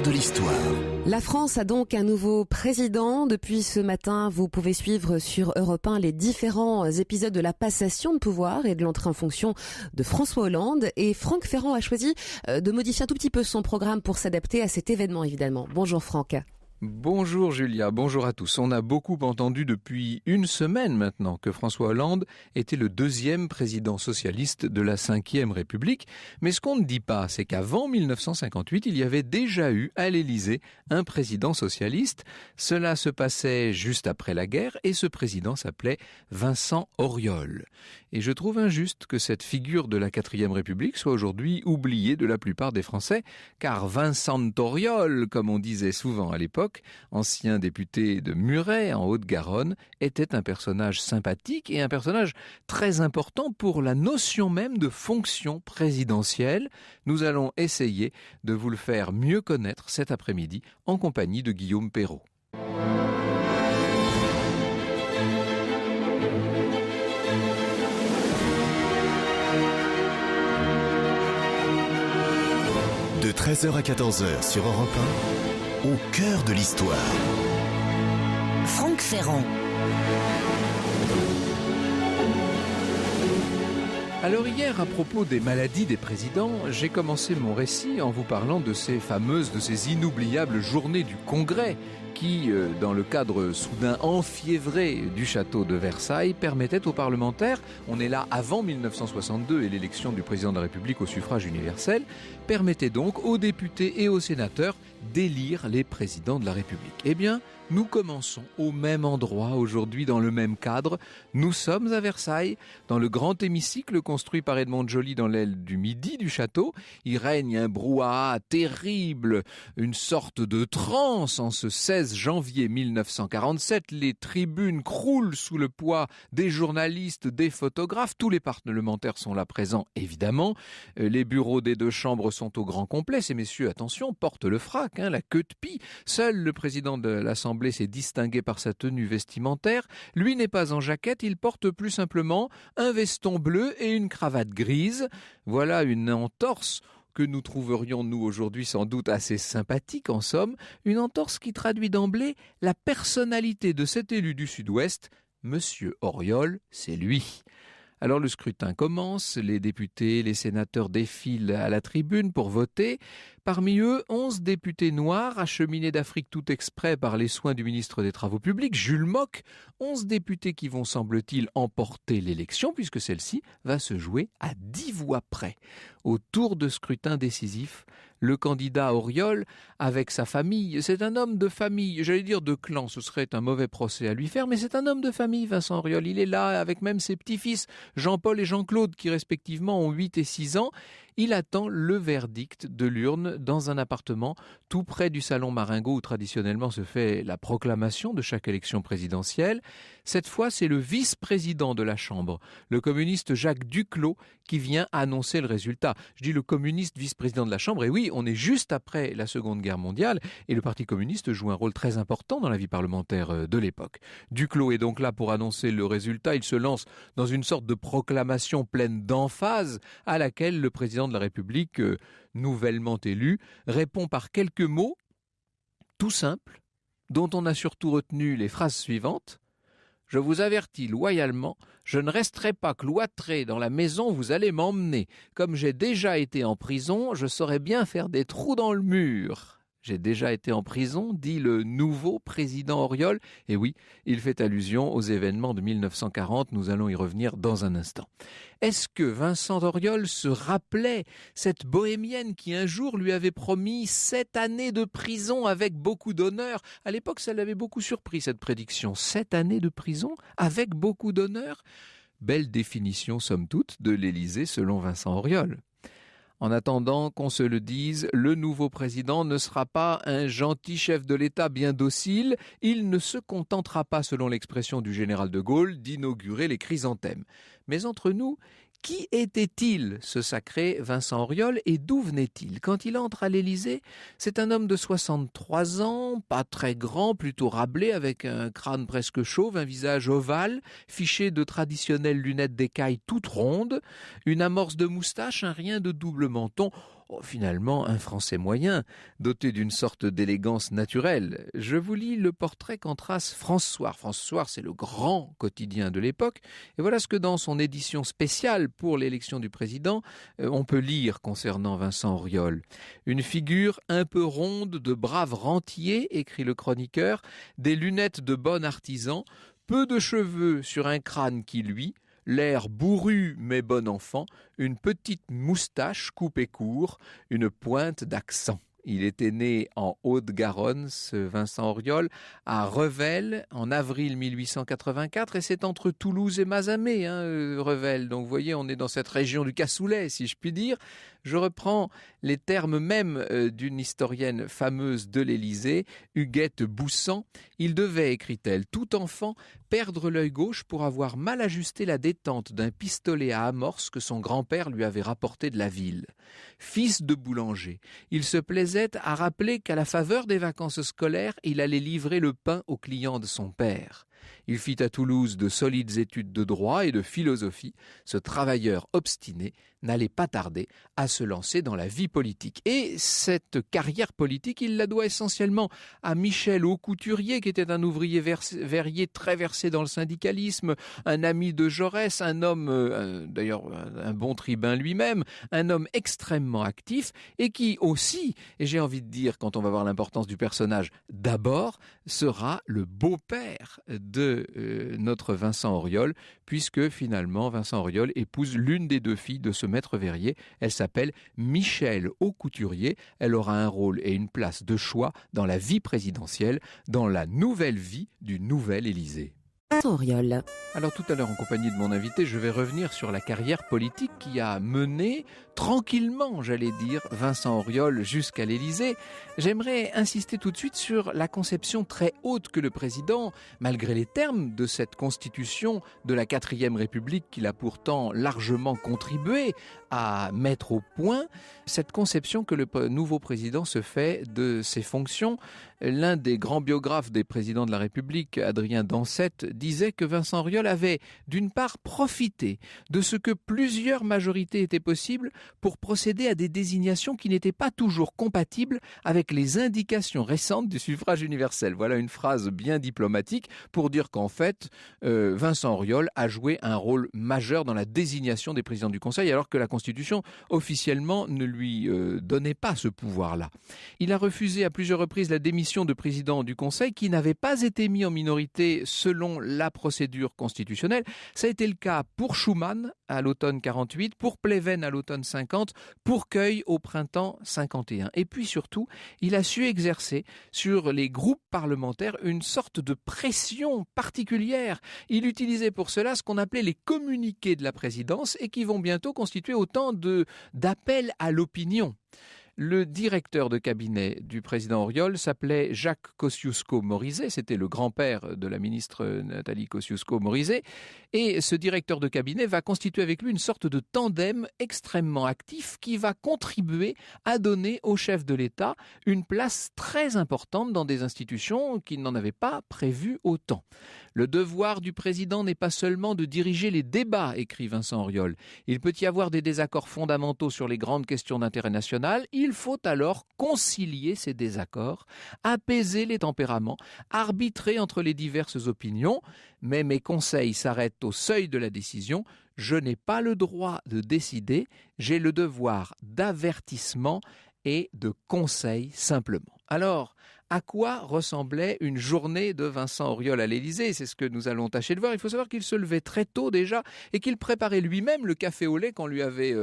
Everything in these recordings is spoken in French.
de l'histoire. La France a donc un nouveau président. Depuis ce matin, vous pouvez suivre sur Europe 1 les différents épisodes de la passation de pouvoir et de l'entrée en fonction de François Hollande. Et Franck Ferrand a choisi de modifier un tout petit peu son programme pour s'adapter à cet événement, évidemment. Bonjour Franck. Bonjour Julia, bonjour à tous. On a beaucoup entendu depuis une semaine maintenant que François Hollande était le deuxième président socialiste de la Ve République. Mais ce qu'on ne dit pas, c'est qu'avant 1958, il y avait déjà eu à l'Élysée un président socialiste. Cela se passait juste après la guerre et ce président s'appelait Vincent Auriol. Et je trouve injuste que cette figure de la 4e République soit aujourd'hui oubliée de la plupart des Français, car Vincent Auriol, comme on disait souvent à l'époque, ancien député de Muret en Haute-Garonne, était un personnage sympathique et un personnage très important pour la notion même de fonction présidentielle. Nous allons essayer de vous le faire mieux connaître cet après-midi en compagnie de Guillaume Perrault. De 13h à 14h sur Europe 1, au cœur de l'histoire. Franck Ferrand. Alors hier, à propos des maladies des présidents, j'ai commencé mon récit en vous parlant de ces inoubliables journées du Congrès qui, dans le cadre soudain enfiévré du château de Versailles, permettaient aux parlementaires, on est là avant 1962 et l'élection du président de la République au suffrage universel, permettaient donc aux députés et aux sénateurs d'élire les présidents de la République. Eh bien, nous commençons au même endroit aujourd'hui, dans le même cadre. Nous sommes à Versailles, dans le grand hémicycle construit par Edmond Joly dans l'aile du midi du château. Il règne un brouhaha terrible, une sorte de transe en ce 16 janvier 1947. Les tribunes croulent sous le poids des journalistes, des photographes. Tous les parlementaires sont là présents, évidemment. Les bureaux des deux chambres sont au grand complet. Ces messieurs, attention, portent le frac, la queue de pie. Seul le président de l'Assemblée s'est distingué par sa tenue vestimentaire. Lui n'est pas en jaquette, il porte plus simplement un veston bleu et une cravate grise. Voilà une entorse que nous trouverions, nous, aujourd'hui, sans doute assez sympathique, en somme. Une entorse qui traduit d'emblée la personnalité de cet élu du Sud-Ouest. Monsieur Auriol, c'est lui. Alors le scrutin commence, les députés, les sénateurs défilent à la tribune pour voter. Parmi eux, 11 députés noirs acheminés d'Afrique tout exprès par les soins du ministre des Travaux publics, Jules Mock. 11 députés qui vont, semble-t-il, emporter l'élection puisque celle-ci va se jouer à 10 voix près. Au tour de scrutin décisif, le candidat Auriol, avec sa famille, c'est un homme de famille, j'allais dire de clan, ce serait un mauvais procès à lui faire, mais c'est un homme de famille, Vincent Auriol. Il est là avec même ses petits-fils, Jean-Paul et Jean-Claude, qui respectivement ont 8 et 6 ans. Il attend le verdict de l'urne dans un appartement tout près du salon Marengo où traditionnellement se fait la proclamation de chaque élection présidentielle. Cette fois, c'est le vice-président de la Chambre, le communiste Jacques Duclos, qui vient annoncer le résultat. Je dis le communiste vice-président de la Chambre, et oui, on est juste après la Seconde Guerre mondiale, et le Parti communiste joue un rôle très important dans la vie parlementaire de l'époque. Duclos est donc là pour annoncer le résultat. Il se lance dans une sorte de proclamation pleine d'emphase à laquelle le président de la République, nouvellement élu, répond par quelques mots tout simples, dont on a surtout retenu les phrases suivantes. « Je vous avertis loyalement, je ne resterai pas cloîtré dans la maison où vous allez m'emmener. Comme j'ai déjà été en prison, je saurais bien faire des trous dans le mur. » J'ai déjà été en prison, dit le nouveau président Auriol. Et oui, il fait allusion aux événements de 1940. Nous allons y revenir dans un instant. Est-ce que Vincent Auriol se rappelait cette bohémienne qui un jour lui avait promis 7 années de prison avec beaucoup d'honneur? À l'époque, ça l'avait beaucoup surpris, cette prédiction. 7 années de prison avec beaucoup d'honneur? Belle définition, somme toute, de l'Élysée selon Vincent Auriol. En attendant qu'on se le dise, le nouveau président ne sera pas un gentil chef de l'État bien docile. Il ne se contentera pas, selon l'expression du général de Gaulle, d'inaugurer les chrysanthèmes. Mais entre nous, qui était-il, ce sacré Vincent Auriol, et d'où venait-il? Quand il entre à l'Élysée, c'est un homme de 63 ans, pas très grand, plutôt râblé, avec un crâne presque chauve, un visage ovale, fiché de traditionnelles lunettes d'écaille toutes rondes, une amorce de moustache, un rien de double menton. finalement un Français moyen, doté d'une sorte d'élégance naturelle. Je vous lis le portrait qu'en trace France-Soir. France-Soir, c'est le grand quotidien de l'époque. Et voilà ce que dans son édition spéciale pour l'élection du président, on peut lire concernant Vincent Auriol. Une figure un peu ronde, de brave rentier, écrit le chroniqueur, des lunettes de bon artisan, peu de cheveux sur un crâne qui luit, l'air bourru mais bon enfant, une petite moustache coupée court, une pointe d'accent. Il était né en Haute-Garonne, ce Vincent Auriol, à Revel, en avril 1884, et c'est entre Toulouse et Mazamet, Revel. Donc vous voyez, on est dans cette région du cassoulet, si je puis dire. Je reprends les termes mêmes d'une historienne fameuse de l'Élysée, Huguette Boussan. Il devait, écrit-elle, tout enfant, perdre l'œil gauche pour avoir mal ajusté la détente d'un pistolet à amorce que son grand-père lui avait rapporté de la ville. Fils de boulanger, il se plaisait à rappeler qu'à la faveur des vacances scolaires, il allait livrer le pain aux clients de son père. Il fit à Toulouse de solides études de droit et de philosophie. Ce travailleur obstiné n'allait pas tarder à se lancer dans la vie politique. Et cette carrière politique, il la doit essentiellement à Michel Aucouturier, qui était un ouvrier verrier très versé dans le syndicalisme, un ami de Jaurès, un homme, d'ailleurs un bon tribun lui-même, un homme extrêmement actif et qui aussi, et j'ai envie de dire, quand on va voir l'importance du personnage, d'abord sera le beau-père de notre Vincent Auriol, puisque finalement Vincent Auriol épouse l'une des deux filles de ce maître verrier. Elle s'appelle Michel Aucouturier. Elle aura un rôle et une place de choix dans la vie présidentielle, dans la nouvelle vie du nouvel Élysée. Auriol. Alors tout à l'heure, en compagnie de mon invité, je vais revenir sur la carrière politique qui a mené tranquillement, j'allais dire, Vincent Auriol jusqu'à l'Élysée. J'aimerais insister tout de suite sur la conception très haute que le président, malgré les termes de cette constitution de la 4e République qu'il a pourtant largement contribué à mettre au point, cette conception que le nouveau président se fait de ses fonctions. L'un des grands biographes des présidents de la République, Adrien Dansette, disait que Vincent Auriol avait d'une part profité de ce que plusieurs majorités étaient possibles pour procéder à des désignations qui n'étaient pas toujours compatibles avec les indications récentes du suffrage universel. Voilà une phrase bien diplomatique pour dire qu'en fait, Vincent Auriol a joué un rôle majeur dans la désignation des présidents du Conseil, alors que la Constitution officiellement ne lui donnait pas ce pouvoir-là. Il a refusé à plusieurs reprises la démission de président du Conseil qui n'avait pas été mis en minorité selon la procédure constitutionnelle. Ça a été le cas pour Schuman à l'automne 48, pour Pleven à l'automne 50, pour Queuille au printemps 51. Et puis surtout, il a su exercer sur les groupes parlementaires une sorte de pression particulière. Il utilisait pour cela ce qu'on appelait les communiqués de la présidence et qui vont bientôt constituer autant d'appels à l'opinion. Le directeur de cabinet du président Auriol s'appelait Jacques Kosciusko-Morizet, c'était le grand-père de la ministre Nathalie Kosciusko-Morizet, et ce directeur de cabinet va constituer avec lui une sorte de tandem extrêmement actif qui va contribuer à donner au chef de l'État une place très importante dans des institutions qui n'en avaient pas prévu autant. Le devoir du président n'est pas seulement de diriger les débats, écrit Vincent Auriol. Il peut y avoir des désaccords fondamentaux sur les grandes questions d'intérêt national. Il faut alors concilier ces désaccords, apaiser les tempéraments, arbitrer entre les diverses opinions. Mais mes conseils s'arrêtent au seuil de la décision. Je n'ai pas le droit de décider, j'ai le devoir d'avertissement et de conseil simplement. Alors, à quoi ressemblait une journée de Vincent Auriol à l'Élysée? C'est ce que nous allons tâcher de voir. Il faut savoir qu'il se levait très tôt déjà et qu'il préparait lui-même le café au lait qu'on lui avait,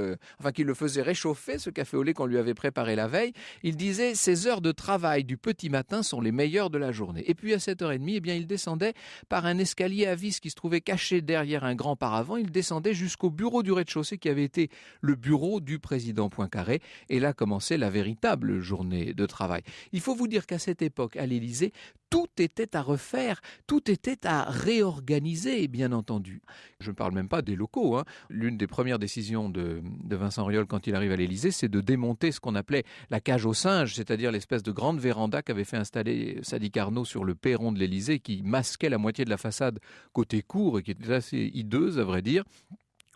qu'il le faisait réchauffer, ce café au lait qu'on lui avait préparé la veille. Il disait « Ces heures de travail du petit matin sont les meilleures de la journée ». Et puis à 7h30, il descendait par un escalier à vis qui se trouvait caché derrière un grand paravent. Il descendait jusqu'au bureau du rez-de-chaussée qui avait été le bureau du président Poincaré. Et là commençait la véritable journée de travail. Il faut vous dire qu'à cette époque, à l'Élysée, tout était à refaire, tout était à réorganiser, bien entendu. Je ne parle même pas des locaux. L'une des premières décisions de Vincent Auriol quand il arrive à l'Élysée, c'est de démonter ce qu'on appelait la cage aux singes, c'est-à-dire l'espèce de grande véranda qu'avait fait installer Sadi Carnot sur le perron de l'Élysée, qui masquait la moitié de la façade côté cour et qui était assez hideuse, à vrai dire.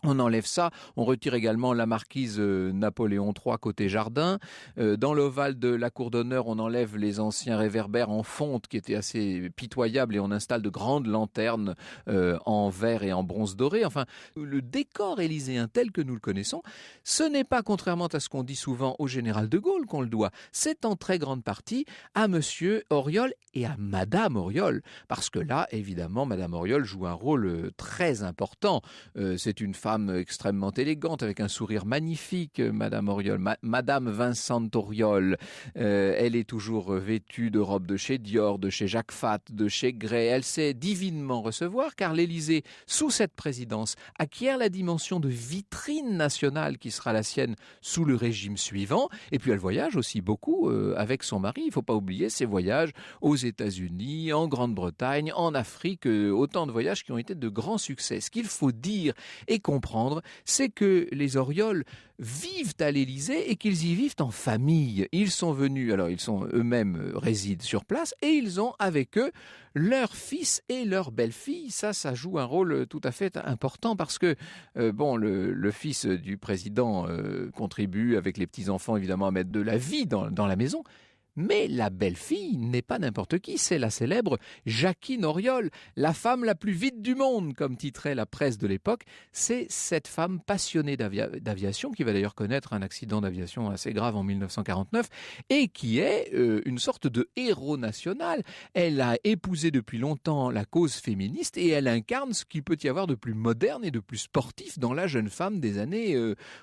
On enlève ça, on retire également la marquise Napoléon III côté jardin. Dans l'ovale de la cour d'honneur, on enlève les anciens réverbères en fonte qui étaient assez pitoyables et on installe de grandes lanternes en verre et en bronze doré. Enfin, le décor élyséen tel que nous le connaissons, ce n'est pas, contrairement à ce qu'on dit souvent au général de Gaulle qu'on le doit, c'est en très grande partie à monsieur Auriol et à madame Auriol. Parce que là, évidemment, madame Auriol joue un rôle très important. C'est une femme extrêmement élégante, avec un sourire magnifique, Madame Auriol, Madame Vincent Auriol. Elle est toujours vêtue de robes de chez Dior, de chez Jacques Fath, de chez Gray. Elle sait divinement recevoir, car l'Élysée, sous cette présidence, acquiert la dimension de vitrine nationale qui sera la sienne sous le régime suivant. Et puis elle voyage aussi beaucoup avec son mari. Il ne faut pas oublier ses voyages aux États-Unis, en Grande-Bretagne, en Afrique, autant de voyages qui ont été de grands succès. Ce qu'il faut dire et comprendre, c'est que les Auriol vivent à l'Élysée et qu'ils y vivent en famille. Ils sont venus, alors ils sont eux-mêmes résident sur place et ils ont avec eux leur fils et leur belle-fille. Ça joue un rôle tout à fait important parce que le fils du président contribue avec les petits-enfants évidemment à mettre de la vie dans la maison. Mais la belle-fille n'est pas n'importe qui, c'est la célèbre Jacquine Auriol, la femme la plus vite du monde, comme titrait la presse de l'époque. C'est cette femme passionnée d'aviation, qui va d'ailleurs connaître un accident d'aviation assez grave en 1949, et qui est une sorte de héros national. Elle a épousé depuis longtemps la cause féministe, et elle incarne ce qu'il peut y avoir de plus moderne et de plus sportif dans la jeune femme des années,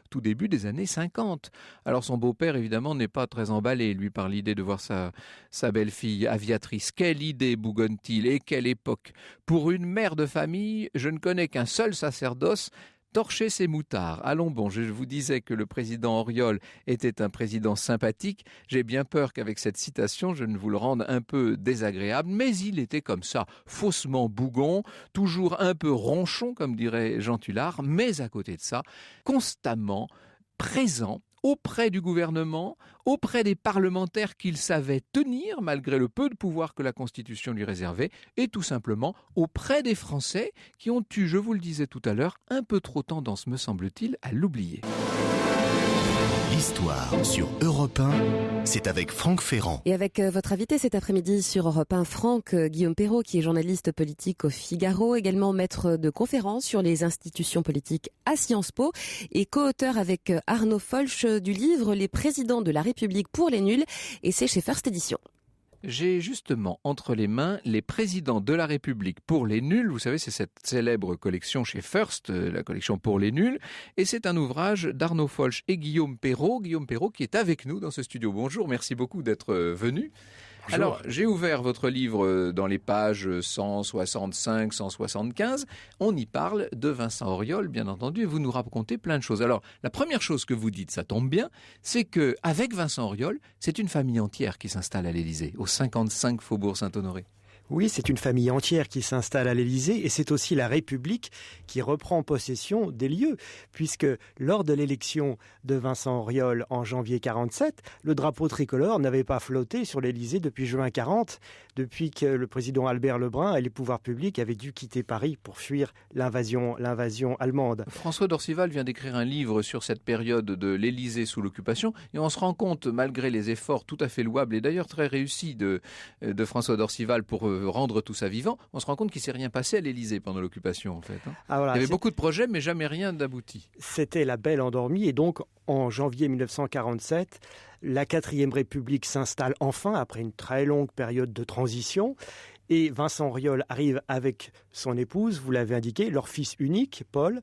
tout début des années 50. Alors son beau-père, évidemment, n'est pas très emballé, lui, par l'idée de voir sa belle-fille aviatrice. Quelle idée bougonne-t-il et quelle époque! Pour une mère de famille, je ne connais qu'un seul sacerdoce, torcher ses moutards. Allons bon, je vous disais que le président Auriol était un président sympathique. J'ai bien peur qu'avec cette citation, je ne vous le rende un peu désagréable, mais il était comme ça, faussement bougon, toujours un peu ronchon, comme dirait Jean Tullard, mais à côté de ça, constamment présent auprès du gouvernement, auprès des parlementaires qu'il savait tenir, malgré le peu de pouvoir que la Constitution lui réservait, et tout simplement auprès des Français qui ont eu, je vous le disais tout à l'heure, un peu trop tendance, me semble-t-il, à l'oublier. L'histoire sur Europe 1, c'est avec Franck Ferrand. Et avec votre invité cet après-midi sur Europe 1, Franck Guillaume Perrault, qui est journaliste politique au Figaro, également maître de conférences sur les institutions politiques à Sciences Po et co-auteur avec Arnaud Folch du livre Les présidents de la République pour les nuls, et c'est chez First Éditions. J'ai justement entre les mains Les présidents de la République pour les nuls. Vous savez, c'est cette célèbre collection chez First, la collection pour les nuls. Et c'est un ouvrage d'Arnaud Folch et Guillaume Perrault. Guillaume Perrault qui est avec nous dans ce studio. Bonjour, merci beaucoup d'être venu. Bonjour. Alors, j'ai ouvert votre livre dans les pages 165, 175. On y parle de Vincent Auriol, bien entendu, et vous nous racontez plein de choses. Alors, la première chose que vous dites, ça tombe bien, c'est qu'avec Vincent Auriol, c'est une famille entière qui s'installe à l'Élysée, au 55 Faubourg Saint-Honoré. Oui, c'est une famille entière qui s'installe à l'Élysée et c'est aussi la République qui reprend possession des lieux, puisque lors de l'élection de Vincent Auriol en janvier 47, le drapeau tricolore n'avait pas flotté sur l'Élysée depuis juin 40, depuis que le président Albert Lebrun et les pouvoirs publics avaient dû quitter Paris pour fuir l'invasion allemande. François d'Orcival vient d'écrire un livre sur cette période de l'Élysée sous l'occupation et on se rend compte, malgré les efforts tout à fait louables et d'ailleurs très réussis de François d'Orcival pour rendre tout ça vivant, on se rend compte qu'il ne s'est rien passé à l'Élysée pendant l'occupation en fait. Ah, voilà, il y avait beaucoup de projets mais jamais rien d'abouti. C'était la belle endormie et donc en janvier 1947, la 4e République s'installe enfin après une très longue période de transition et Vincent Auriol arrive avec son épouse, vous l'avez indiqué, leur fils unique, Paul.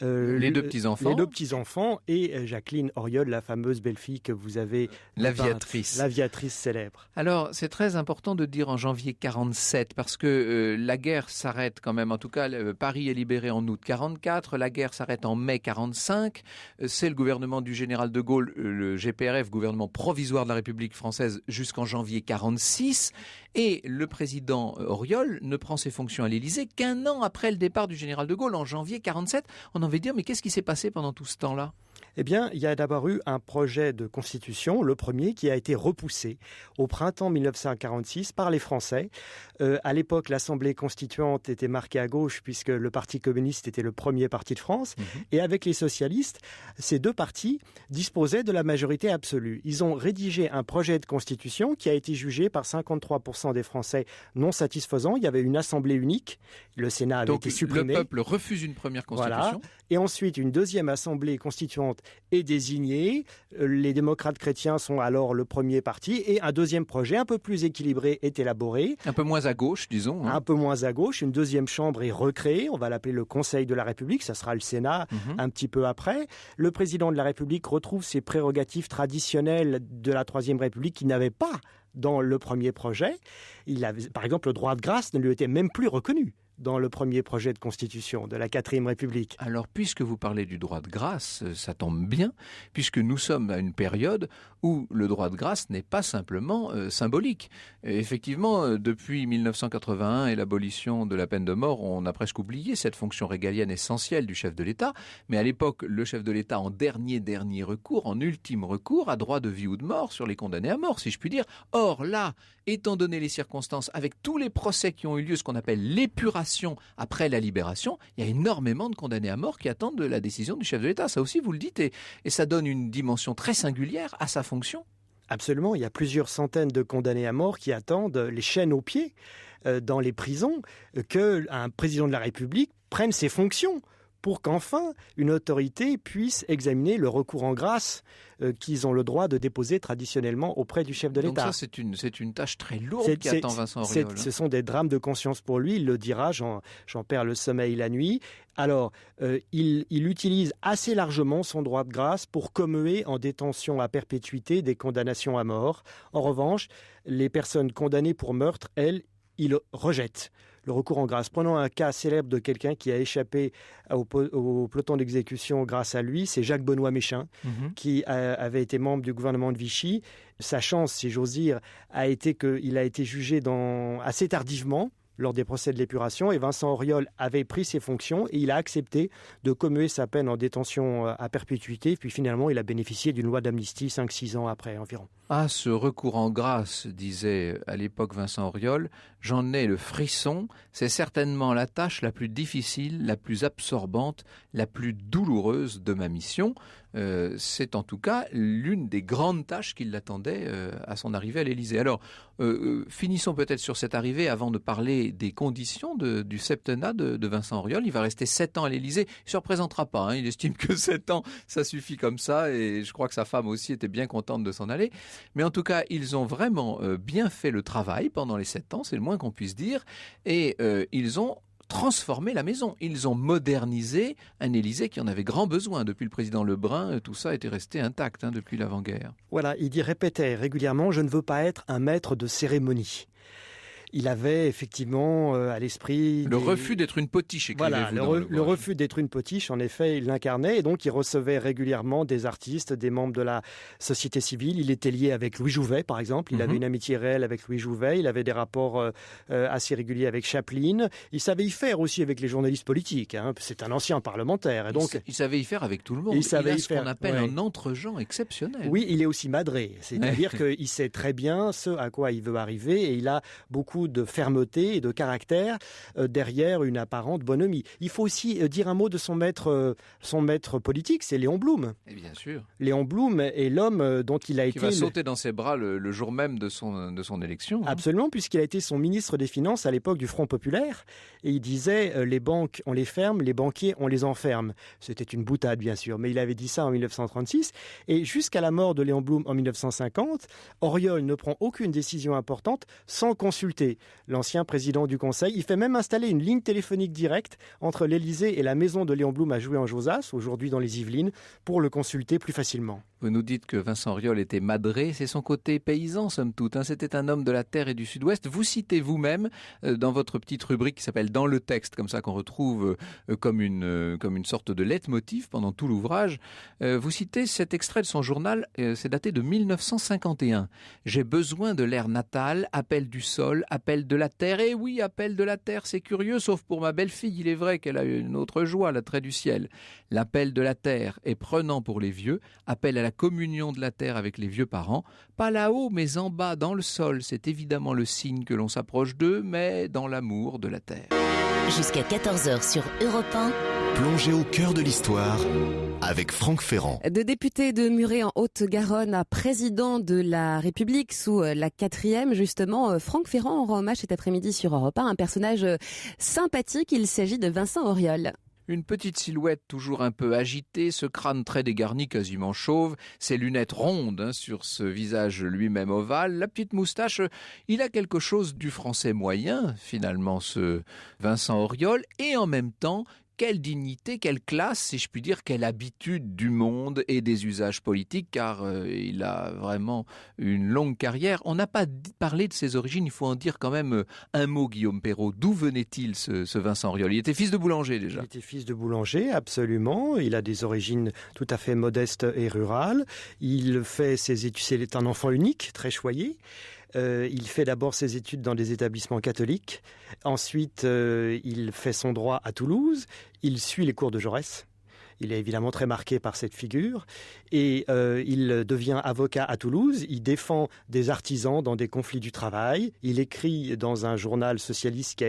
Les deux petits-enfants et Jacqueline Auriol, la fameuse belle-fille que vous avez... L'aviatrice. L'aviatrice célèbre. Alors, c'est très important de dire en janvier 47, parce que la guerre s'arrête quand même, en tout cas, Paris est libéré en août 44, la guerre s'arrête en mai 45, c'est le gouvernement du général de Gaulle, le GPRF, gouvernement provisoire de la République française, jusqu'en janvier 46, et le président Auriol ne prend ses fonctions à l'Élysée qu'un an après le départ du général de Gaulle, en janvier 47. On a envie de dire, mais qu'est-ce qui s'est passé pendant tout ce temps-là ? Eh bien, il y a d'abord eu un projet de constitution, le premier, qui a été repoussé au printemps 1946 par les Français. À l'époque, l'Assemblée constituante était marquée à gauche puisque le Parti communiste était le premier parti de France. Et avec les socialistes, ces deux partis disposaient de la majorité absolue. Ils ont rédigé un projet de constitution qui a été jugé par 53% des Français non satisfaisant. Il y avait une Assemblée unique. Le Sénat avait été supprimé. Le peuple refuse une première constitution. Voilà. Et ensuite, une deuxième Assemblée constituante est désignée. Les démocrates chrétiens sont alors le premier parti. Et un deuxième projet un peu plus équilibré est élaboré. Un peu moins à gauche, disons. Un peu moins à gauche. Une deuxième chambre est recréée. On va l'appeler le Conseil de la République. Ça sera le Sénat un petit peu après. Le président de la République retrouve ses prérogatives traditionnelles de la Troisième République qu'il n'avait pas dans le premier projet. Par exemple, le droit de grâce ne lui était même plus reconnu dans le premier projet de constitution de la 4e République. Alors, puisque vous parlez du droit de grâce, ça tombe bien, puisque nous sommes à une période où le droit de grâce n'est pas simplement symbolique. Et effectivement, depuis 1981 et l'abolition de la peine de mort, on a presque oublié cette fonction régalienne essentielle du chef de l'État. Mais à l'époque, le chef de l'État, en dernier recours, en ultime recours, a droit de vie ou de mort sur les condamnés à mort, si je puis dire. Or, là, étant donné les circonstances, avec tous les procès qui ont eu lieu, ce qu'on appelle l'épuration après la libération, il y a énormément de condamnés à mort qui attendent la décision du chef de l'État. Ça aussi, vous le dites, et ça donne une dimension très singulière à sa fonction. Absolument, il y a plusieurs centaines de condamnés à mort qui attendent les chaînes aux pieds dans les prisons qu'un président de la République prenne ses fonctions pour qu'enfin une autorité puisse examiner le recours en grâce qu'ils ont le droit de déposer traditionnellement auprès du chef de l'État. Donc ça, c'est une tâche très lourde qui attend Vincent Auriol. Ce sont des drames de conscience pour lui, il le dira, j'en perds le sommeil la nuit. Alors, il utilise assez largement son droit de grâce pour commuer en détention à perpétuité des condamnations à mort. En revanche, les personnes condamnées pour meurtre, elles, il rejette le recours en grâce. Prenons un cas célèbre de quelqu'un qui a échappé au peloton d'exécution grâce à lui, c'est Jacques-Benoît Méchain, qui avait été membre du gouvernement de Vichy. Sa chance, si j'ose dire, a été qu'il a été jugé assez tardivement lors des procès de l'épuration, et Vincent Auriol avait pris ses fonctions et il a accepté de commuer sa peine en détention à perpétuité, puis finalement il a bénéficié d'une loi d'amnistie 5-6 ans après environ. Ah, ce recours en grâce, disait à l'époque Vincent Auriol, j'en ai le frisson, c'est certainement la tâche la plus difficile, la plus absorbante, la plus douloureuse de ma mission. C'est en tout cas l'une des grandes tâches qui l'attendait à son arrivée à l'Élysée. Alors, finissons peut-être sur cette arrivée avant de parler des conditions du septennat de Vincent Auriol. Il va rester 7 ans à l'Élysée. Il ne se représentera pas. Il estime que 7 ans, ça suffit comme ça. Et je crois que sa femme aussi était bien contente de s'en aller. Mais en tout cas, ils ont vraiment bien fait le travail pendant les 7 ans, c'est le moins qu'on puisse dire. Et ils ont transformé la maison. Ils ont modernisé un Élysée qui en avait grand besoin. Depuis le président Lebrun, tout ça était resté intact depuis l'avant-guerre. Voilà, il répétait régulièrement « Je ne veux pas être un maître de cérémonie ». Il avait effectivement à l'esprit... Le refus d'être une potiche, écrivez-vous. Voilà, le refus d'être une potiche, en effet, il l'incarnait. Et donc, il recevait régulièrement des artistes, des membres de la société civile. Il était lié avec Louis Jouvet, par exemple. Il avait une amitié réelle avec Louis Jouvet. Il avait des rapports assez réguliers avec Chaplin. Il savait y faire aussi avec les journalistes politiques. C'est un ancien parlementaire. Et donc, il savait y faire avec tout le monde. Il a ce qu'on appelle un entre-gens exceptionnel. Oui, il est aussi madré. C'est-à-dire qu'il sait très bien ce à quoi il veut arriver. Et il a beaucoup de fermeté et de caractère derrière une apparente bonhomie. Il faut aussi dire un mot de son maître politique, c'est Léon Blum. Et bien sûr. Léon Blum est l'homme dont il a été... Qui va sauter dans ses bras le jour même de son élection. Absolument, puisqu'il a été son ministre des Finances à l'époque du Front Populaire. Et il disait, les banques, on les ferme, les banquiers, on les enferme. C'était une boutade, bien sûr, mais il avait dit ça en 1936. Et jusqu'à la mort de Léon Blum en 1950, Auriol ne prend aucune décision importante sans consulter l'ancien président du Conseil. Il fait même installer une ligne téléphonique directe entre l'Élysée et la maison de Léon Blum à Jouy-en-Josas, aujourd'hui dans les Yvelines, pour le consulter plus facilement. Vous nous dites que Vincent Auriol était madré, c'est son côté paysan somme toute, hein. C'était un homme de la terre et du sud-ouest. Vous citez vous-même dans votre petite rubrique qui s'appelle « Dans le texte », comme ça qu'on retrouve comme une sorte de leitmotiv pendant tout l'ouvrage. Vous citez cet extrait de son journal, c'est daté de 1951. « J'ai besoin de l'air natal, appel du sol, appel de la terre. Et oui, appel de la terre, c'est curieux, sauf pour ma belle-fille, il est vrai qu'elle a une autre joie, l'attrait du ciel. L'appel de la terre est prenant pour les vieux, appel à la communion de la terre avec les vieux parents, pas là-haut mais en bas dans le sol, c'est évidemment le signe que l'on s'approche d'eux, mais dans l'amour de la terre. » Jusqu'à 14h sur Europe 1. Plongez au cœur de l'histoire avec Franck Ferrand. De député de Muret en Haute-Garonne à président de la République sous la 4e, justement, Franck Ferrand rend hommage cet après-midi sur Europe 1, un personnage sympathique, il s'agit de Vincent Auriol. Une petite silhouette toujours un peu agitée, ce crâne très dégarni, quasiment chauve, ses lunettes rondes sur ce visage lui-même ovale, la petite moustache, il a quelque chose du français moyen, finalement, ce Vincent Auriol, et en même temps, quelle dignité, quelle classe, si je puis dire, quelle habitude du monde et des usages politiques, car il a vraiment une longue carrière. On n'a pas parlé de ses origines, il faut en dire quand même un mot, Guillaume Perrault. D'où venait-il ce Vincent Auriol? Il était fils de boulanger déjà. Il était fils de boulanger, absolument. Il a des origines tout à fait modestes et rurales. Il fait ses études, c'est un enfant unique, très choyé. Il fait d'abord ses études dans des établissements catholiques. Ensuite, il fait son droit à Toulouse. Il suit les cours de Jaurès. Il est évidemment très marqué par cette figure. Et il devient avocat à Toulouse. Il défend des artisans dans des conflits du travail. Il écrit dans un journal socialiste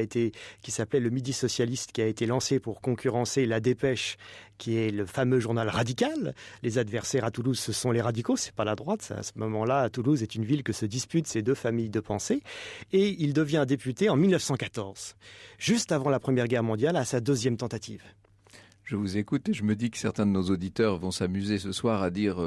qui s'appelait Le Midi Socialiste, qui a été lancé pour concurrencer La Dépêche, qui est le fameux journal radical. Les adversaires à Toulouse, ce sont les radicaux, c'est pas la droite. À ce moment-là, Toulouse est une ville que se disputent ces deux familles de pensée. Et il devient député en 1914, juste avant la Première Guerre mondiale, à sa deuxième tentative. Je vous écoute et je me dis que certains de nos auditeurs vont s'amuser ce soir à dire,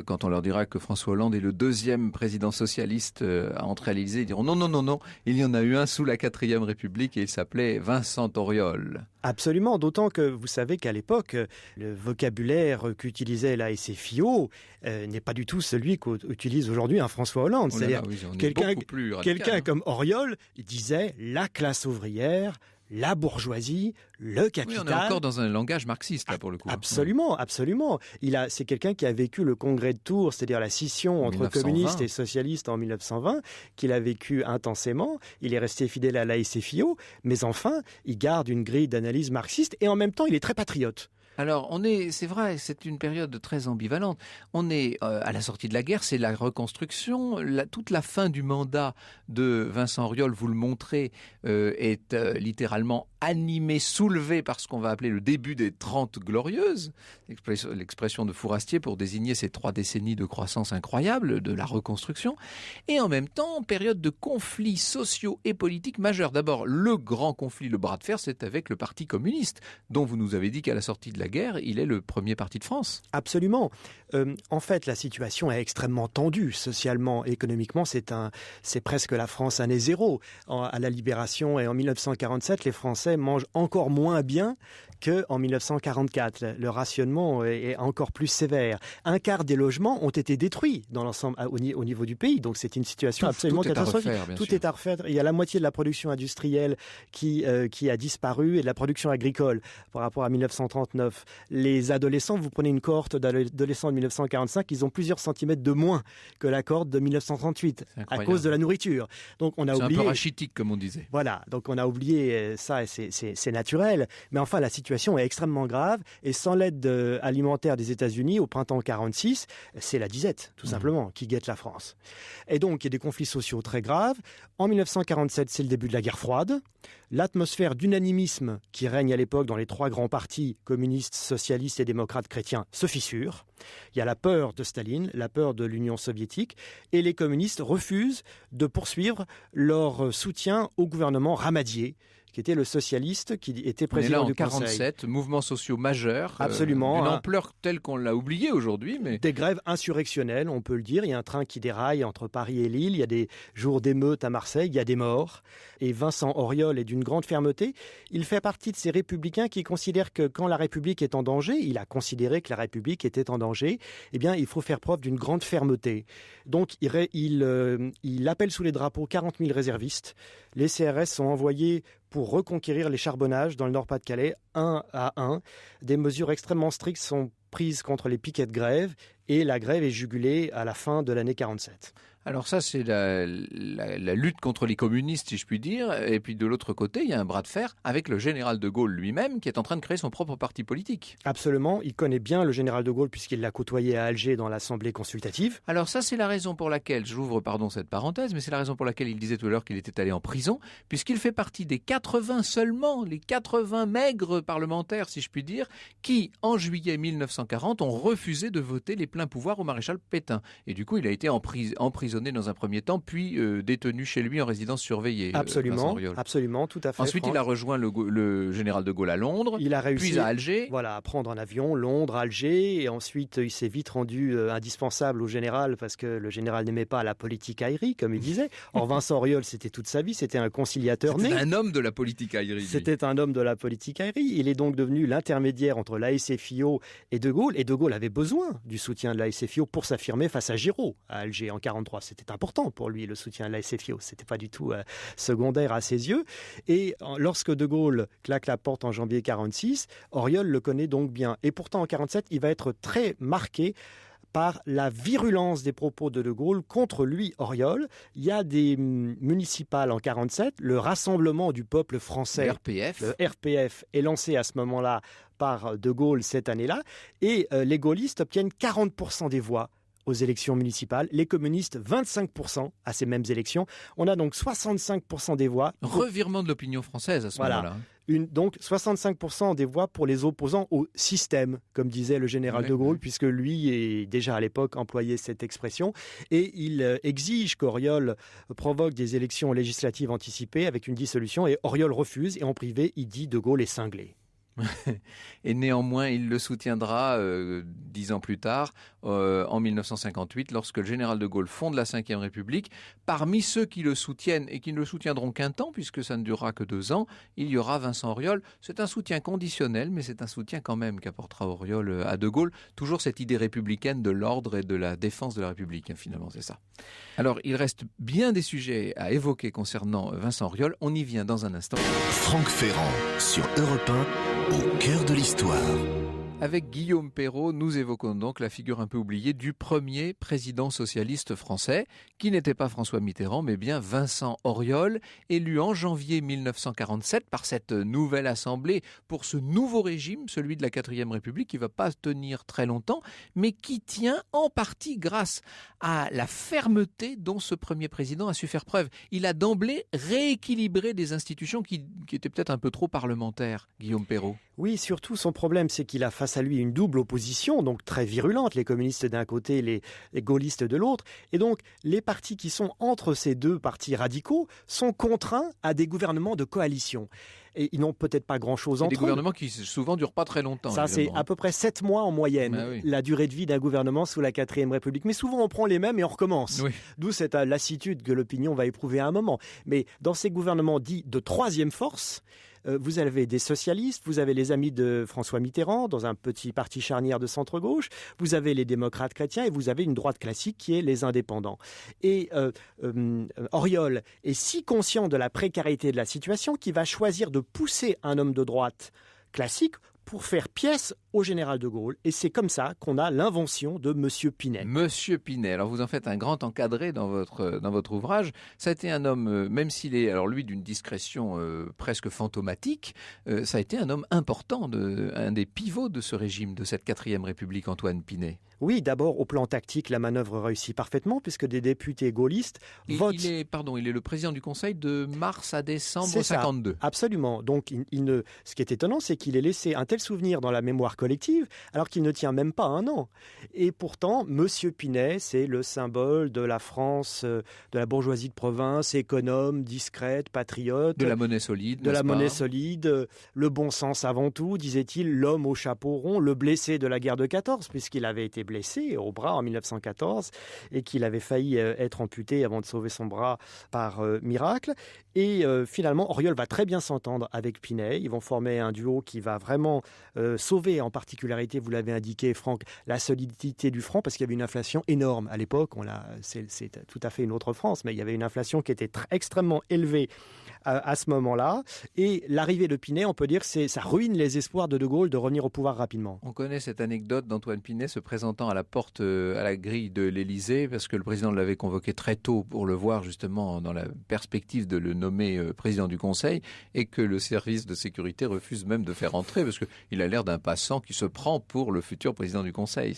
quand on leur dira que François Hollande est le deuxième président socialiste à entrer à l'Élysée, ils diront non, il y en a eu un sous la 4e République et il s'appelait Vincent Auriol. Absolument, d'autant que vous savez qu'à l'époque, le vocabulaire qu'utilisait la SFIO n'est pas du tout celui qu'utilise aujourd'hui un François Hollande. Oh là là, c'est-à-dire oui, quelqu'un comme Auriol, il disait la classe ouvrière, la bourgeoisie, le capital. Oui, on est encore dans un langage marxiste, là, pour le coup. Absolument, absolument. C'est quelqu'un qui a vécu le congrès de Tours, c'est-à-dire la scission entre 1920. communistes et socialistes en 1920, qu'il a vécu intensément. Il est resté fidèle à la SFIO, mais enfin, il garde une grille d'analyse marxiste et en même temps, il est très patriote. Alors, c'est vrai, c'est une période très ambivalente. On est à la sortie de la guerre, c'est la reconstruction. Toute la fin du mandat de Vincent Auriol, vous le montrez, est littéralement animée, soulevée par ce qu'on va appeler le début des 30 Glorieuses, l'expression de Fourastier pour désigner ces 3 décennies de croissance incroyable de la reconstruction. Et en même temps, période de conflits sociaux et politiques majeurs. D'abord, le grand conflit, le bras de fer, c'est avec le Parti communiste, dont vous nous avez dit qu'à la sortie de la guerre, il est le premier parti de France. Absolument. En fait, la situation est extrêmement tendue, socialement, économiquement. C'est presque la France année zéro. À la Libération et en 1947, les Français mangent encore moins bien qu'en 1944. Le rationnement est encore plus sévère. Un quart des logements ont été détruits dans l'ensemble au niveau du pays. Donc c'est une situation absolument catastrophique. Tout est à refaire. Il y a la moitié de la production industrielle qui a disparu et de la production agricole par rapport à 1939. Les adolescents, vous prenez une cohorte d'adolescents de 1945, ils ont plusieurs centimètres de moins que la cohorte de 1938 à cause de la nourriture. Donc on a oublié. C'est un peu rachitique, comme on disait. Voilà. Donc on a oublié ça et c'est naturel. Mais enfin, la situation est extrêmement grave et sans l'aide alimentaire des États-Unis au printemps 46, c'est la disette, tout simplement, qui guette la France. Et donc, il y a des conflits sociaux très graves. En 1947, c'est le début de la guerre froide. L'atmosphère d'unanimisme qui règne à l'époque dans les 3 grands partis, communistes, socialistes et démocrates chrétiens, se fissure. Il y a la peur de Staline, la peur de l'Union soviétique, et les communistes refusent de poursuivre leur soutien au gouvernement Ramadier, qui était le socialiste, qui était On est là président en du Conseil. 47, mouvements sociaux majeurs, Absolument, d'une hein. ampleur telle qu'on l'a oublié aujourd'hui. Mais Des grèves insurrectionnelles, on peut le dire. Il y a un train qui déraille entre Paris et Lille. Il y a des jours d'émeutes à Marseille. Il y a des morts. Et Vincent Auriol est d'une grande fermeté. Il fait partie de ces républicains qui considèrent que quand la République est en danger, il a considéré que la République était en danger, eh bien, il faut faire preuve d'une grande fermeté. Donc, il appelle sous les drapeaux 40 000 réservistes. Les CRS sont envoyés pour reconquérir les charbonnages dans le Nord-Pas-de-Calais, un à un. Des mesures extrêmement strictes sont prises contre les piquets de grève et la grève est jugulée à la fin de l'année 47. alors ça, c'est la lutte contre les communistes, si je puis dire. Et puis de l'autre côté, il y a un bras de fer avec le général de Gaulle lui-même, qui est en train de créer son propre parti politique. Absolument, il connaît bien le général de Gaulle puisqu'il l'a côtoyé à Alger dans l'Assemblée consultative. Alors ça, c'est la raison pour laquelle, j'ouvre cette parenthèse, mais c'est la raison pour laquelle il disait tout à l'heure qu'il était allé en prison, puisqu'il fait partie des 80 seulement, les 80 maigres parlementaires, si je puis dire, qui, en juillet 1940, ont refusé de voter les pleins pouvoirs au maréchal Pétain. Et du coup, il a été emprisonné dans un premier temps, puis détenu chez lui en résidence surveillée. Absolument, absolument, tout à fait. Ensuite, Franck. il a rejoint le général de Gaulle à Londres, Il a réussi, puis à Alger. voilà, à prendre un avion, Londres, Alger, et ensuite il s'est vite rendu indispensable au général parce que le général n'aimait pas la politique aérie, comme il disait. Or, Vincent Auriol, c'était toute sa vie, c'était un conciliateur né. C'était un homme de la politique aérienne. C'était un homme de la politique aérie. Il est donc devenu l'intermédiaire entre l'ASFIO et De Gaulle. Et De Gaulle avait besoin du soutien de l'ASFIO pour s'affirmer face à Giraud à Alger en 1943. C'était important pour lui, le soutien de l'ASFIO. C'était pas du tout secondaire à ses yeux. Et lorsque De Gaulle claque la porte en janvier 1946, Auriol le connaît donc bien. Et pourtant, en 1947, il va être très marqué par la virulence des propos de Gaulle contre lui, Auriol. Il y a des municipales en 1947, le Rassemblement du peuple français, le RPF, est lancé à ce moment-là par De Gaulle cette année-là, et les gaullistes obtiennent 40% des voix aux élections municipales, les communistes 25% à ces mêmes élections. On a donc 65% des voix. Revirement de l'opinion française à ce moment-là. Donc 65% des voix pour les opposants au système, comme disait le général de Gaulle, puisque lui est déjà à l'époque employé cette expression, et il exige qu'Auriol provoque des élections législatives anticipées avec une dissolution, et Auriol refuse, et en privé, il dit De Gaulle est cinglé. Et néanmoins, il le soutiendra 10 ans plus tard, en 1958, lorsque le général de Gaulle fonde la Ve République. Parmi ceux qui le soutiennent et qui ne le soutiendront qu'un temps, puisque ça ne durera que 2 ans, il y aura Vincent Auriol. C'est un soutien conditionnel, mais c'est un soutien quand même qu'apportera Auriol à de Gaulle. Toujours cette idée républicaine de l'ordre et de la défense de la République, finalement, c'est ça. Alors, il reste bien des sujets à évoquer concernant Vincent Auriol. On y vient dans un instant. Franck Ferrand sur Europe 1, au cœur de l'histoire. Avec Guillaume Perrault, nous évoquons donc la figure un peu oubliée du premier président socialiste français, qui n'était pas François Mitterrand, mais bien Vincent Auriol, élu en janvier 1947 par cette nouvelle assemblée pour ce nouveau régime, celui de la 4e République, qui ne va pas tenir très longtemps, mais qui tient en partie grâce à la fermeté dont ce premier président a su faire preuve. Il a d'emblée rééquilibré des institutions qui étaient peut-être un peu trop parlementaires, Guillaume Perrault. Oui, surtout son problème, c'est qu'il a face à lui une double opposition, donc très virulente, les communistes d'un côté, les gaullistes de l'autre. Et donc, les partis qui sont entre ces deux partis radicaux sont contraints à des gouvernements de coalition. Et ils n'ont peut-être pas grand-chose entre eux. Des gouvernements qui souvent ne durent pas très longtemps. Ça, c'est à peu près 7 mois en moyenne, oui. la durée de vie d'un gouvernement sous la 4e République. Mais souvent, on prend les mêmes et on recommence. Oui. D'où cette lassitude que l'opinion va éprouver à un moment. Mais dans ces gouvernements dits de troisième force, vous avez des socialistes, vous avez les amis de François Mitterrand, dans un petit parti charnière de centre-gauche, vous avez les démocrates chrétiens et vous avez une droite classique qui est les indépendants. Et Auriol est si conscient de la précarité de la situation qu'il va choisir de pousser un homme de droite classique pour faire pièce au général de Gaulle. Et c'est comme ça qu'on a l'invention de Monsieur Pinet. Monsieur Pinet, alors vous en faites un grand encadré dans votre ouvrage. Ça a été un homme, même s'il est, alors lui, d'une discrétion presque fantomatique, ça a été un homme important, un des pivots de ce régime, de cette 4e République, Antoine Pinet. Oui, d'abord, au plan tactique, la manœuvre réussit parfaitement, puisque des députés gaullistes votent... Il est le président du Conseil de mars à décembre 1952. Absolument. Donc, ce qui est étonnant, c'est qu'il ait laissé un tel souvenir dans la mémoire collective collective, alors qu'il ne tient même pas un an. Et pourtant, Monsieur Pinet, c'est le symbole de la France, de la bourgeoisie de province, économe, discrète, patriote. De la monnaie solide. De la monnaie solide, le bon sens avant tout, disait-il, l'homme au chapeau rond, le blessé de la guerre de 14, puisqu'il avait été blessé au bras en 1914 et qu'il avait failli être amputé avant de sauver son bras par miracle. Et finalement, Auriol va très bien s'entendre avec Pinet. Ils vont former un duo qui va vraiment sauver, en particularité, vous l'avez indiqué, Franck, la solidité du franc, parce qu'il y avait une inflation énorme. À l'époque, c'est tout à fait une autre France, mais il y avait une inflation qui était extrêmement élevée à ce moment-là. Et l'arrivée de Pinet, on peut dire, ça ruine les espoirs de Gaulle de revenir au pouvoir rapidement. On connaît cette anecdote d'Antoine Pinet se présentant à la porte, à la grille de l'Élysée, parce que le président l'avait convoqué très tôt pour le voir, justement, dans la perspective de le nommer président du Conseil, et que le service de sécurité refuse même de faire entrer, parce qu'il a l'air d'un passant qui se prend pour le futur président du Conseil.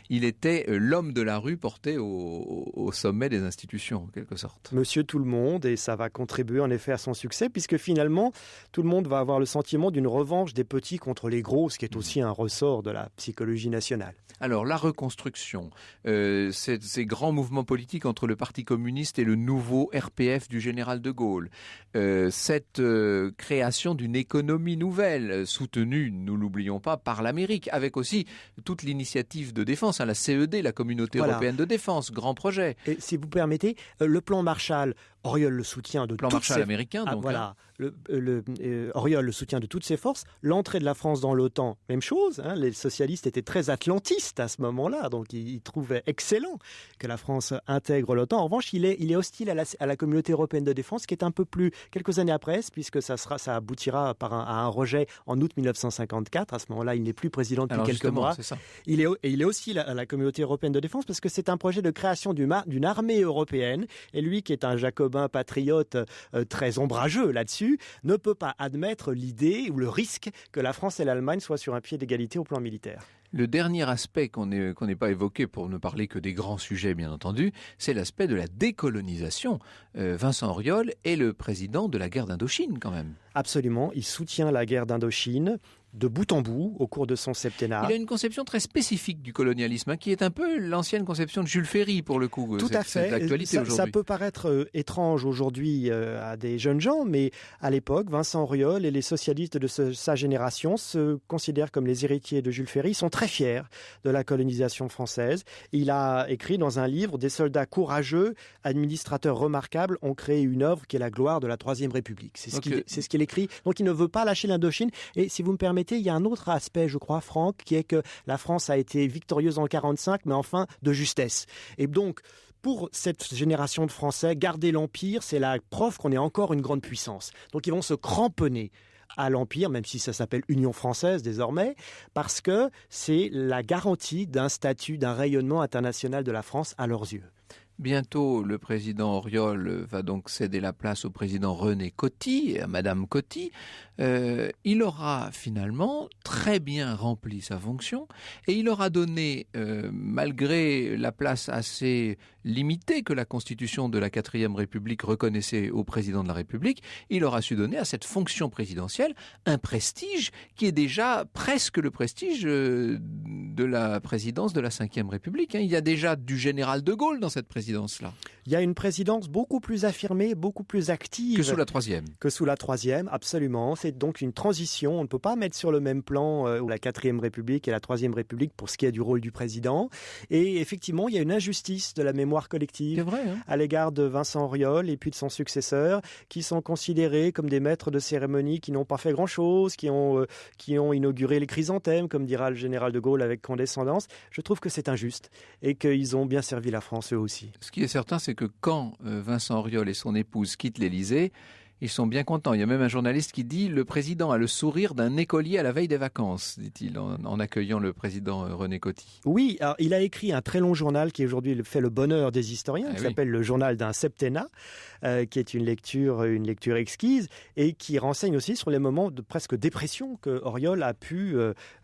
Il était l'homme de la rue porté au sommet des institutions, en quelque sorte. Monsieur tout le monde, et ça va contribuer en effet à son succès, puisque finalement, tout le monde va avoir le sentiment d'une revanche des petits contre les gros, ce qui est aussi un ressort de la psychologie nationale. Alors, la reconstruction, ces grands mouvements politiques entre le Parti communiste et le nouveau RPF du général de Gaulle, cette création d'une économie nouvelle, soutenue, nous l'oublions pas, par l'Amérique, avec aussi toute l'initiative de défense, la CED, la Communauté européenne de défense, grand projet. Et si vous permettez, le plan Marshall, Auriol le soutient de plan Marshall américain, donc. Auriol le soutient de toutes ses forces. L'entrée de la France dans l'OTAN, même chose. Les socialistes étaient très atlantistes à ce moment-là, donc ils trouvaient excellent que la France intègre l'OTAN. En revanche, il est hostile à la Communauté européenne de défense, qui est un peu plus quelques années après, puisque ça aboutira à un rejet en août 1954. À ce moment-là, il n'est plus président depuis quelques mois. C'est ça. Il est hostile à la Communauté européenne de défense parce que c'est un projet de création d'une armée européenne. Et lui, qui est un jacobin patriote très ombrageux là-dessus, ne peut pas admettre l'idée ou le risque que la France et l'Allemagne soient sur un pied d'égalité au plan militaire. Le dernier aspect qu'on n'ait pas évoqué, pour ne parler que des grands sujets bien entendu, c'est l'aspect de la décolonisation. Vincent Auriol est le président de la guerre d'Indochine quand même. Absolument, il soutient la guerre d'Indochine de bout en bout au cours de son septennat. Il a une conception très spécifique du colonialisme, qui est un peu l'ancienne conception de Jules Ferry pour le coup. Tout à fait. Ça peut paraître étrange aujourd'hui à des jeunes gens, mais à l'époque, Vincent Auriol et les socialistes de sa génération se considèrent comme les héritiers de Jules Ferry. Ils sont très fiers de la colonisation française. Il a écrit dans un livre « Des soldats courageux, administrateurs remarquables ont créé une œuvre qui est la gloire de la Troisième République ». C'est ce qu'il écrit. Donc il ne veut pas lâcher l'Indochine. Et si vous me permettez, il y a un autre aspect, je crois, Franck, qui est que la France a été victorieuse en 1945, mais enfin de justesse. Et donc, pour cette génération de Français, garder l'Empire, c'est la preuve qu'on est encore une grande puissance. Donc ils vont se cramponner à l'Empire, même si ça s'appelle Union française désormais, parce que c'est la garantie d'un statut, d'un rayonnement international de la France à leurs yeux. Bientôt, le président Auriol va donc céder la place au président René Coty et à Madame Coty. Il aura finalement très bien rempli sa fonction et il aura donné, malgré la place assez limitée que la Constitution de la 4e République reconnaissait au président de la République, il aura su donner à cette fonction présidentielle un prestige qui est déjà presque le prestige de la présidence de la 5e République. Il y a déjà du général de Gaulle dans cette présidence-là. Il y a une présidence beaucoup plus affirmée, beaucoup plus active. Que sous la 3e. Que sous la 3e, absolument. C'est donc une transition. On ne peut pas mettre sur le même plan la 4e République et la 3e République pour ce qui est du rôle du président. Et effectivement, il y a une injustice de la mémoire collective à l'égard de Vincent Auriol et puis de son successeur, qui sont considérés comme des maîtres de cérémonie qui n'ont pas fait grand-chose, qui ont inauguré les chrysanthèmes, comme dira le général de Gaulle avec condescendance. Je trouve que c'est injuste et qu'ils ont bien servi la France eux aussi. Ce qui est certain, c'est que quand Vincent Auriol et son épouse quittent l'Élysée, ils sont bien contents. Il y a même un journaliste qui dit « Le président a le sourire d'un écolier à la veille des vacances », dit-il, en accueillant le président René Coty. Oui, alors, il a écrit un très long journal qui aujourd'hui fait le bonheur des historiens, qui s'appelle le journal d'un septennat, qui est une lecture exquise et qui renseigne aussi sur les moments de presque dépression que Auriol a pu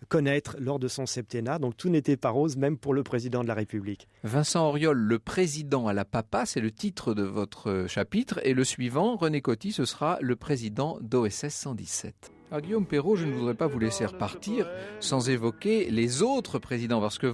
connaître lors de son septennat. Donc tout n'était pas rose, même pour le président de la République. Vincent Auriol, le président à la papa, c'est le titre de votre chapitre. Et le suivant, René Coty, ce sera le président d'OSS 117. Alors Guillaume Perrault, je ne voudrais pas vous laisser repartir sans évoquer les autres présidents, parce que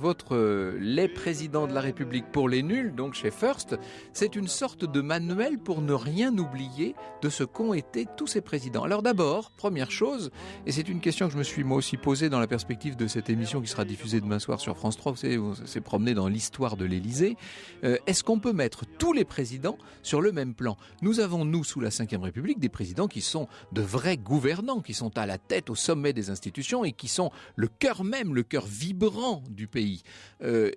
les présidents de la République pour les nuls, donc chez First, c'est une sorte de manuel pour ne rien oublier de ce qu'ont été tous ces présidents. Alors d'abord, première chose, et c'est une question que je me suis moi aussi posée dans la perspective de cette émission qui sera diffusée demain soir sur France 3, vous savez, on s'est promené dans l'histoire de l'Élysée, est-ce qu'on peut mettre tous les présidents sur le même plan? Nous avons, nous, sous la Ve République, des présidents qui sont de vrais gouvernants, qui sont à la tête, au sommet des institutions et qui sont le cœur même, le cœur vibrant du pays.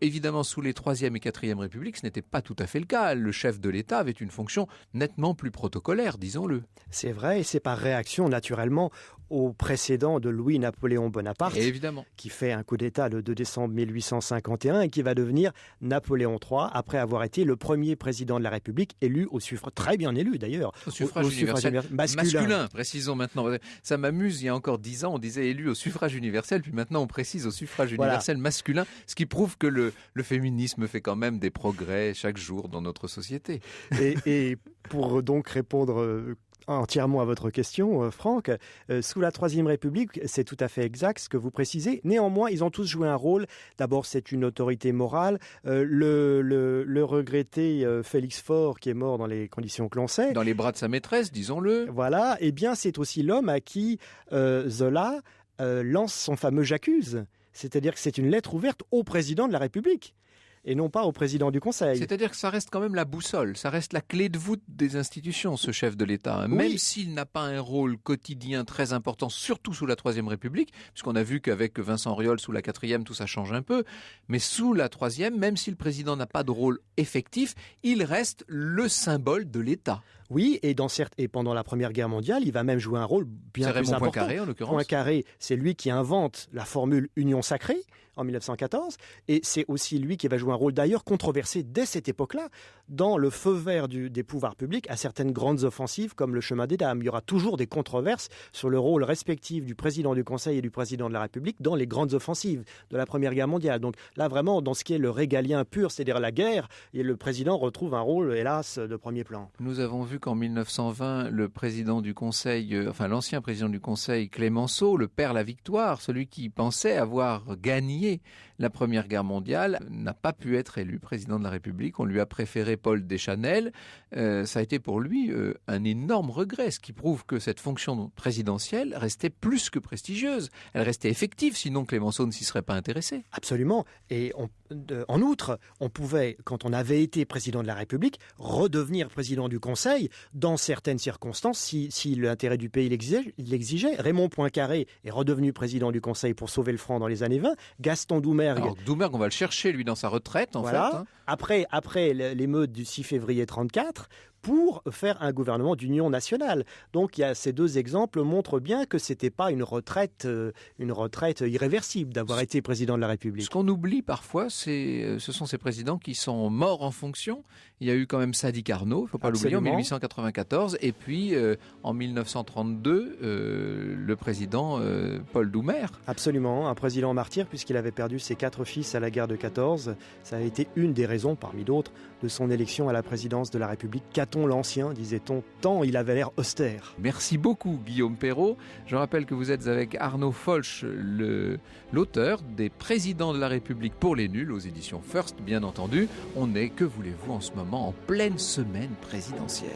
Évidemment, sous les 3e et 4e Républiques, ce n'était pas tout à fait le cas. Le chef de l'État avait une fonction nettement plus protocolaire, disons-le. C'est vrai, et c'est par réaction naturellement au précédent de Louis-Napoléon Bonaparte, évidemment, qui fait un coup d'État le 2 décembre 1851 et qui va devenir Napoléon III après avoir été le premier président de la République élu au suffrage, très bien élu d'ailleurs, au suffrage universel masculin, précisons maintenant. Ça m'amuse, il y a encore 10 ans, on disait élu au suffrage universel, puis maintenant on précise au suffrage universel masculin, ce qui prouve que le féminisme fait quand même des progrès chaque jour dans notre société. Et pour donc répondre entièrement à votre question, Franck, sous la Troisième République, c'est tout à fait exact ce que vous précisez. Néanmoins, ils ont tous joué un rôle. D'abord, c'est une autorité morale. Le regretté Félix Faure, qui est mort dans les conditions que l'on sait. Dans les bras de sa maîtresse, disons-le. Voilà. Eh bien, c'est aussi l'homme à qui Zola lance son fameux J'accuse. C'est-à-dire que c'est une lettre ouverte au président de la République. Et non pas au président du Conseil. C'est-à-dire que ça reste quand même la boussole, ça reste la clé de voûte des institutions, ce chef de l'État. Oui. Même s'il n'a pas un rôle quotidien très important, surtout sous la Troisième République, puisqu'on a vu qu'avec Vincent Auriol, sous la Quatrième, tout ça change un peu. Mais sous la Troisième, même si le président n'a pas de rôle effectif, il reste le symbole de l'État. Oui, et pendant la Première Guerre mondiale, il va même jouer un rôle bien plus important. Poincaré, en l'occurrence. Poincaré, c'est lui qui invente la formule Union sacrée en 1914, et c'est aussi lui qui va jouer un rôle d'ailleurs controversé dès cette époque-là, dans le feu vert des pouvoirs publics à certaines grandes offensives comme le chemin des dames. Il y aura toujours des controverses sur le rôle respectif du président du Conseil et du président de la République dans les grandes offensives de la Première Guerre mondiale. Donc là, vraiment, dans ce qui est le régalien pur, c'est-à-dire la guerre, et le président retrouve un rôle, hélas, de premier plan. Nous avons vu qu'en 1920, le président du Conseil, l'ancien président du Conseil, Clémenceau, le père la victoire, celui qui pensait avoir gagné la Première Guerre mondiale, n'a pas pu être élu président de la République. On lui a préféré Paul Deschanel. Ça a été pour lui un énorme regret, ce qui prouve que cette fonction présidentielle restait plus que prestigieuse. Elle restait effective, sinon Clémenceau ne s'y serait pas intéressé. Absolument. Et en outre, on pouvait, quand on avait été président de la République, redevenir président du Conseil dans certaines circonstances, si l'intérêt du pays l'exigeait. Raymond Poincaré est redevenu président du Conseil pour sauver le franc dans les années 20. Gaston Doumergue... Alors Doumergue, on va le chercher, lui, dans sa retraite, en fait. Hein. Après l'émeute du 6 février 1934, pour faire un gouvernement d'union nationale. Donc ces deux exemples montrent bien que ce n'était pas une retraite irréversible d'avoir été président de la République. Ce qu'on oublie parfois, ce sont ces présidents qui sont morts en fonction. Il y a eu quand même Sadi Carnot, il ne faut pas l'oublier, en 1894, et puis en 1932, le président Paul Doumer. Absolument, un président martyr puisqu'il avait perdu ses 4 fils à la guerre de 14. Ça a été une des raisons, parmi d'autres, de son élection à la présidence de la République. Caton l'Ancien, disait-on, tant il avait l'air austère. Merci beaucoup Guillaume Perrault. Je rappelle que vous êtes avec Arnaud Folch, l'auteur des Présidents de la République pour les nuls, aux éditions First, bien entendu. On est, que voulez-vous, en ce moment en pleine semaine présidentielle.